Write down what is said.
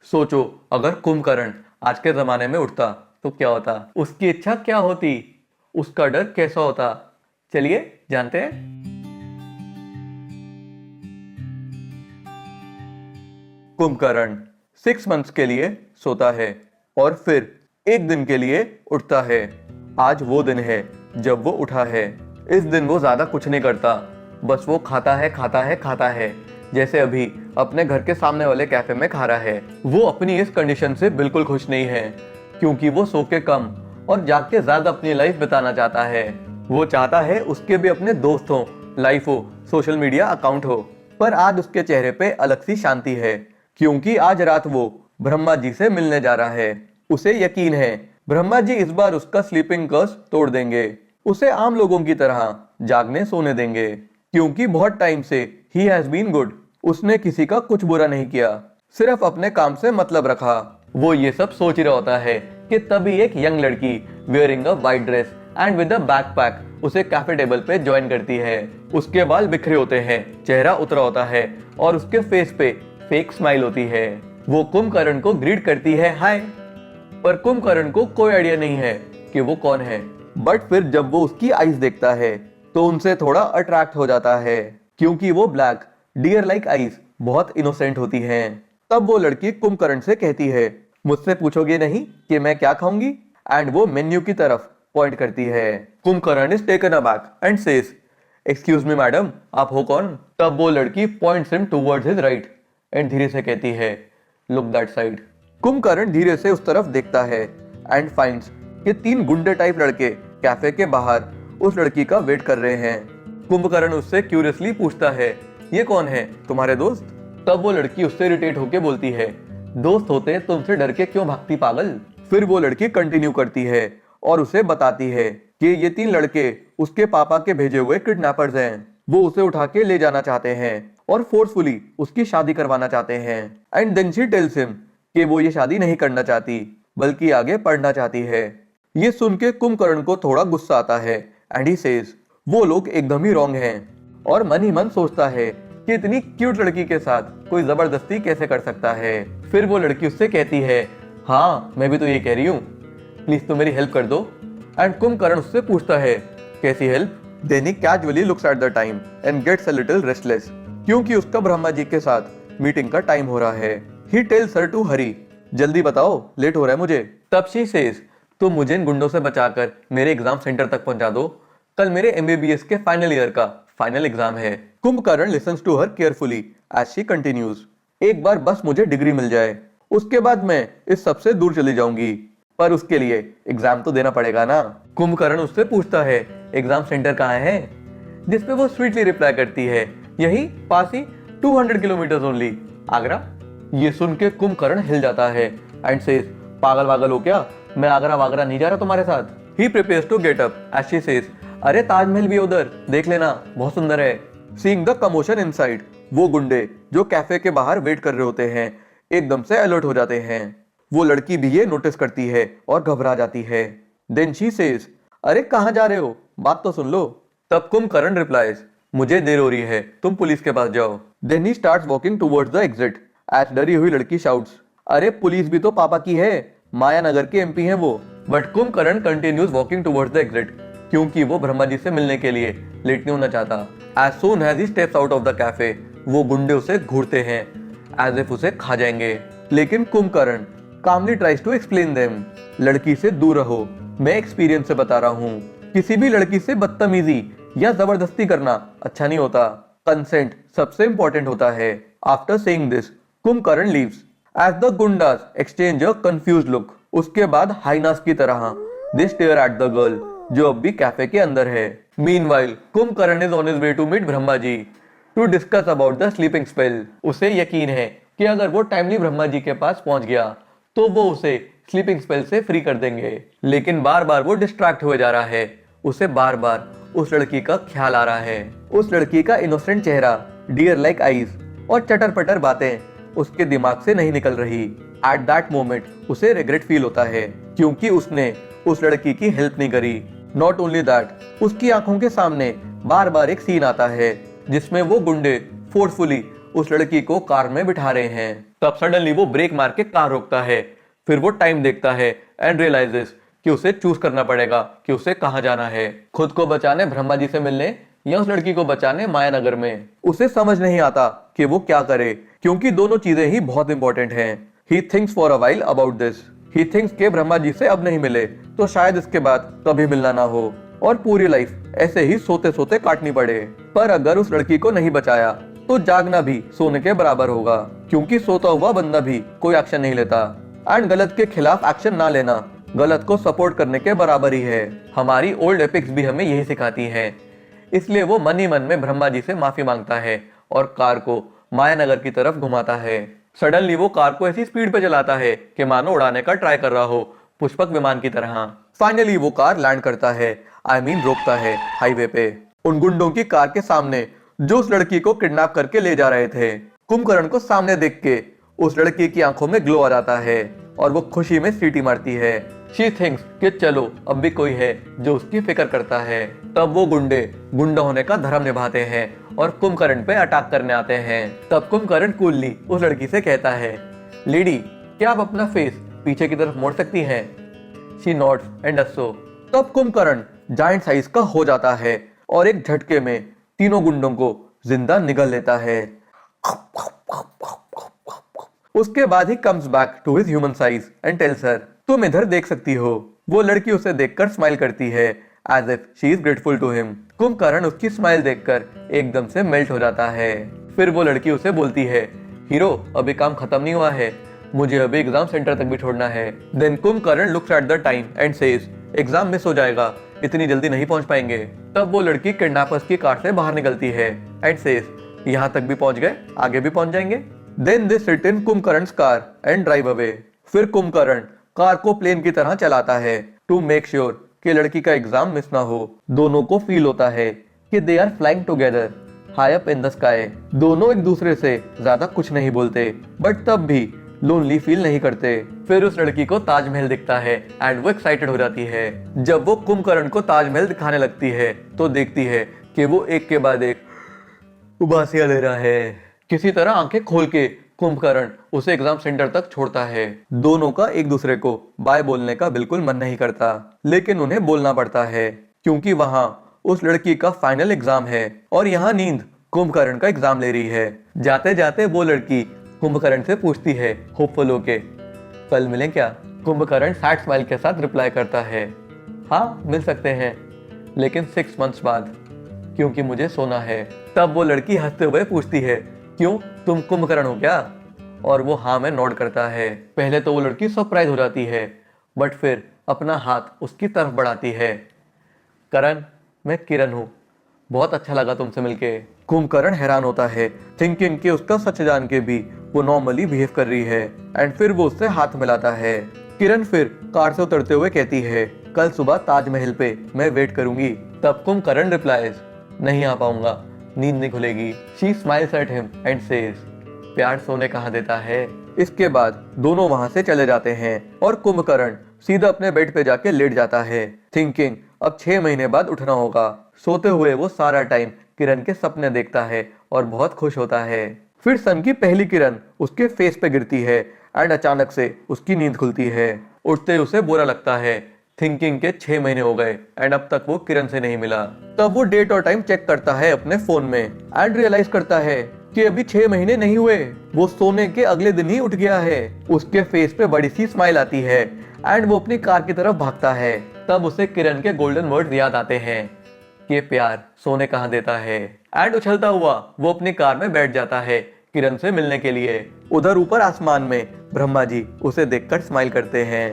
सोचो, अगर कुंभकर्ण आज के जमाने में उठता तो क्या होता, उसकी इच्छा क्या होती, उसका डर कैसा होता। चलिए जानते हैं। कुंभकर्ण 6 मंथ्स के लिए सोता है और फिर एक दिन के लिए उठता है। आज वो दिन है जब वो उठा है। इस दिन वो ज्यादा कुछ नहीं करता, बस वो खाता है खाता है खाता है, जैसे अभी अपने घर के सामने वाले कैफे में खा रहा है। वो अपनी इस कंडीशन से बिल्कुल खुश नहीं है, क्योंकि वो सो के कम और जाग के ज्यादा अपनी लाइफ बिताना चाहता है। वो चाहता है उसके भी अपने दोस्त हो, लाइफ हो, सोशल मीडिया अकाउंट हो। पर आज उसके चेहरे पे अलग सी शांति है, क्योंकि आज रात वो ब्रह्मा जी से मिलने जा रहा है। उसे यकीन है ब्रह्मा जी इस बार उसका स्लीपिंग कर्स तोड़ देंगे, उसे आम लोगों की तरह जागने सोने देंगे, क्योंकि बहुत टाइम से ही हैज बीन गुड। उसने किसी का कुछ बुरा नहीं किया, सिर्फ अपने काम से मतलब रखा। वो ये सब सोच रहा होता है कि तभी एक यंग लड़की wearing a white dress and with a backpack उसे कैफे टेबल पे ज्वाइन करती है। उसके बाल बिखरे होते हैं, चेहरा उतरा होता है और उसके फेस पे फेक स्माइल होती है। वो कुंभकर्ण को ग्रीट करती है, हाय। पर कुंभकर्ण को कोई आइडिया नहीं है कि वो कौन है। बट फिर जब वो उसकी आईज देखता है तो उनसे थोड़ा अट्रैक्ट हो जाता है, क्योंकि वो ब्लैक डियर लाइक आईज बहुत इनोसेंट होती हैं। तब वो लड़की कुंभकर्ण से कहती है, मुझसे पूछोगे नहीं कि मैं क्या खाऊंगी? एंड वो मेन्यू की तरफ पॉइंट करती है। Kumbhakarna is taken aback and says, excuse me madam, आप हो कौन? तब वो लड़की points him towards his right and धीरे से कहती है, लुक दैट साइड। कुंभकर्ण धीरे से उस तरफ देखता है एंड फाइंड्स कि 3 गुंडे टाइप लड़के कैफे के बाहर उस लड़की का वेट कर रहे हैं। कुंभकर्ण उससे क्यूरियसली पूछता है, ये कौन है, तुम्हारे दोस्त? तब वो लड़की उससे इरिटेट होके बोलती है, दोस्त होते तुमसे डर के क्यों भागती पागल। फिर वो लड़की कंटिन्यू करती है और उसे बताती है कि ये 3 लड़के उसके पापा के भेजे हुए किडनैपर्स हैं। वो उसे उठा के ले जाना चाहते हैं और फोर्सफुली उसकी शादी करवाना चाहते हैं। And then she tells him कि वो ये शादी नहीं करना चाहती, बल्कि आगे पढ़ना चाहती है। ये सुन के कुंभकर्ण को थोड़ा गुस्सा आता है एंड ही सेज, वो लोग एकदम ही रॉन्ग हैं। और मन ही मन सोचता है कि इतनी क्यूट लड़की के साथ कोई जबरदस्ती कैसे कर सकता है। फिर वो लड़की उससे कहती है, हाँ मैं भी तो ये कह रही हूँ, प्लीज तो मेरी हेल्प कर दो। एंड कुंभकर्ण उससे पूछता है, कैसी help? Then he casually looks at the time and gets a little restless, क्योंकि उसका ब्रह्मा जी के साथ मीटिंग का टाइम हो रहा है। ही टेल्स हर टू हरी, जल्दी बताओ, लेट हो रहा है मुझे। तब शी सेज, तुम मुझे इन गुंडों से बचाकर मेरे एग्जाम सेंटर तक पहुंचा दो, कल मेरे एमबीबीएस के फाइनल ईयर का फाइनल एग्जाम है। Kumbhakarna listens to her carefully as she continues, एक बार बस मुझे डिग्री मिल जाए, उसके बाद मैं इस सबसे दूर चली जाऊंगी, पर उसके लिए एग्जाम तो देना पड़ेगा ना। कुंभकर्ण उससे पूछता है, एग्जाम सेंटर कहाँ है? जिसपे वो स्वीटली रिप्लाई करती है, यही पास ही 200 किलोमीटर ओनली, आगरा। ये सुन के कुंभकर्ण हिल जाता है एंड सेज, पागल वागल हो क्या, मैं आगरा वागरा नहीं जा रहा तुम्हारे साथ। He prepares to get up as she says, अरे ताजमहल भी उधर, देख लेना, बहुत सुंदर है। सीइंग द कमोशन इनसाइड, वो गुंडे जो कैफे के बाहर वेट कर रहे होते हैं एकदम से अलर्ट हो जाते हैं। वो लड़की भी ये नोटिस करती है और घबरा जाती है। देन शी सेज, अरे कहाँ जा रहे हो, बात तो सुन लो। तब कुंभकर्ण रिप्लाइज, मुझे देर हो रही है, तुम पुलिस के पास जाओ। Then he starts walking towards the exit as डरी हुई लड़की शाउट्स, अरे पुलिस भी तो पापा की है, मायानगर के एमपी हैं वो। But Kumbhakarna continues walking towards the exit, क्योंकि वो ब्रह्मा जी से मिलने के लिए लेट नहीं होना चाहता। As soon as he steps out of the cafe, वो गुंडे उसे घूरते हैं एज इफ उसे खा जाएंगे। लेकिन कुंभकर्ण कामली ट्राइज टू एक्सप्लेन देम, लड़की से दूर रहो, मैं एक्सपीरियंस से बता रहा हूँ, किसी भी लड़की से बदतमीजी या जबरदस्ती करना अच्छा नहीं होता, कंसेंट सबसे इंपॉर्टेंट होता है। After saying this, Kumbhakarna leaves as the goondas exchange a confused look. उसके बाद हाइनास की तरह they stare at the girl जो अब भी कैफे के अंदर है। Meanwhile Kumbhakarna is on his way to meet Brahma ji to discuss about the sleeping spell. उसे यकीन है कि अगर वो टाइमली ब्रह्मा जी के पास पहुंच गया तो वो उसे स्लीपिंग स्पेल से फ्री कर देंगे। लेकिन बार बार वो डिस्ट्रैक्ट हुए जा रहा है, उसे बार बार उस लड़की का ख्याल आ रहा है। उस लड़की का इनोसेंट चेहरा, डियर लाइक आईज और चटर पटर बातें उसके दिमाग से नहीं निकल रही। एट दैट मोमेंट उसे रिग्रेट फील होता है, क्योंकि उसने उस लड़की की हेल्प नहीं करी। नॉट ओनली दैट, उसकी आंखों के सामने बार बार एक सीन आता है जिसमें वो गुंडे फोर्सफुली उस लड़की को कार में बिठा रहे हैं। तब सडनली वो ब्रेक मार के कार रोकता है। फिर वो टाइम देखता है एंड रियलाइजेस कि उसे चूज करना पड़ेगा कि उसे कहाँ जाना है, खुद को बचाने ब्रह्मा जी से मिलने या उस लड़की को बचाने मायानगर में। उसे समझ नहीं आता कि वो क्या करे, क्योंकि दोनों चीजें ही बहुत इंपॉर्टेंट हैं। He thinks for a while about this. He thinks के ब्रह्मा जी से अब नहीं मिले तो शायद इसके बाद कभी मिलना ना हो और पूरी लाइफ ऐसे ही सोते सोते काटनी पड़े। पर अगर उस लड़की को नहीं बचाया तो जागना भी सोने के बराबर होगा, क्योंकि सोता हुआ बंदा भी कोई एक्शन नहीं लेता। एंड गलत के खिलाफ एक्शन ना लेना गलत को सपोर्ट करने के बराबर ही है। हमारी ओल्ड एपिक्स भी हमें यही सिखाती हैं। इसलिए वो मन ही मन में ब्रह्मा जी से माफी मांगता है और कार को मायानगर की तरफ घुमाता है। सडनली वो कार को ऐसी स्पीड पे चलाता है कि मानो उड़ाने का ट्राई कर रहा हो, पुष्पक विमान की तरह। फाइनली वो कार लैंड करता है, रोकता है हाईवे पे, उन गुंडों की कार के सामने जो उस लड़की को किडनैप करके ले जा रहे थे। कुंभकर्ण को सामने देख के उस लड़की की आंखों में ग्लो आ जाता है और वो खुशी में सीटी मारती है। शी थिंक्स कि चलो अब भी कोई है जो उसकी फिक्र करता है। तब वो गुंडा होने का धर्म निभाते हैं और कुंभकर्ण पे अटैक करने आते हैं। तब कुंभकर्ण कूलली उस लड़की से कहता है, लेडी क्या आप अपना फेस पीछे की तरफ मोड़ सकती हैं? She nodes and does so. तब कुंभकर्ण जायंट साइज का हो जाता है और एक झटके में तीनों गुंडों को जिंदा निगल लेता है। उसके बाद he comes back to his human size and tells her, तुम इधर देख सकती हो। वो लड़की उसे देखकर स्माइल करती है as if she is grateful to him. Kumbhakarna उसकी स्माइल देखकर एकदम से मेल्ट हो जाता है। फिर वो लड़की उसे बोलती है, हीरो अभी काम खत्म नहीं हुआ है, मुझे अभी एग्जाम सेंटर तक भी छोड़ना है। Then Kumbhakarna looks at the time and says, exam miss हो जाएगा, इतनी जल्दी नहीं पहुंच पाएंगे। तब वो लड़की किडनैपर्स की कार से बाहर निकलती है एंड सेज, यहाँ तक भी पहुंच गए, आगे भी पहुंच जाएंगे। देन दे सिट इन कुंभकर्ण's कार एंड ड्राइव अवे। फिर कुंभकर्ण कार को प्लेन की तरह चलाता है टू मेक श्योर कि लड़की का एग्जाम मिस ना हो। दोनों को फील होता है कि they are flying together high up in the sky. दोनों एक दूसरे से ज्यादा कुछ नहीं बोलते बट तब भी लोनली फील नहीं करते। फिर उस लड़की को ताजमहल दिखता है एंड वो एक्साइटेड हो जाती है। जब वो कुंभकर्ण को ताजमहल दिखाने लगती है तो देखती है कि वो एक के बाद एक उबासियां ले रहा है। किसी तरह आंखें खोल के कुंभकर्ण उसे एग्जाम सेंटर तक छोड़ता है। दोनों का एक दूसरे को बाय बोलने का बिल्कुल मन नहीं करता, लेकिन उन्हें बोलना पड़ता है क्योंकि वहां उस लड़की का फाइनल एग्जाम है और यहाँ नींद कुंभकर्ण का एग्जाम ले रही है। जाते जाते वो लड़की कुंभकर्ण से पूछती है होपफुल होके, कल मिलें क्या? कुंभकर्ण सैड स्माइल के साथ रिप्लाई करता है, हाँ मिल सकते हैं, लेकिन 6 मंथ्स बाद, क्योंकि मुझे सोना है। तब वो लड़की हंसते हुए पूछती है, क्यों तुम कुंभकर्ण हो क्या? और वो हाँ में नोट करता है। पहले तो वो लड़की सरप्राइज हो जाती है बट फिर अपना हाथ उसकी तरफ बढ़ाती है। करण, मैं किरण हूँ, बहुत अच्छा लगा तुमसे मिलके। कुंभकर्ण हैरान होता है, थिंकिंग कि उसका सच जान के भी वो नॉर्मली बिहेव कर रही है एंड फिर वो उससे हाथ मिलाता है। किरण फिर कार से उतरते हुए कहती है, कल सुबह ताजमहल पे मैं वेट करूंगी। तब कुंभकर्ण रिप्लाइज, नहीं आ पाऊंगा, नींद नहीं खुलेगी। She smiles at him and says, प्यार सोने कहाँ देता है। इसके बाद दोनों वहां से चले जाते हैं और कुंभकर्ण सीधा अपने बेड पे जाके लेट जाता है, थिंकिंग अब 6 महीने बाद उठना होगा। सोते हुए वो सारा टाइम किरण के सपने देखता है और बहुत खुश होता है। फिर सन की पहली किरण उसके फेस पे गिरती है एंड अचानक से उसकी नींद खुलती है। उठते उसे बुरा लगता है, थिंकिंग के 6 महीने हो गए एंड अब तक वो किरण से नहीं मिला। तब वो डेट और टाइम चेक करता है अपने फोन में एंड रियलाइज करता है कि अभी 6 महीने नहीं हुए, वो सोने के अगले दिन ही उठ गया है। उसके फेस पे बड़ी सी स्माइल आती है एंड वो अपनी कार की तरफ भागता है। तब उसे किरण के गोल्डन वर्ड्स याद आते हैं कि प्यार सोने कहाँ देता है। एंड उछलता हुआ वो अपनी कार में बैठ जाता है किरण से मिलने के लिए। उधर ऊपर आसमान में ब्रह्मा जी उसे देखकर स्माइल करते हैं।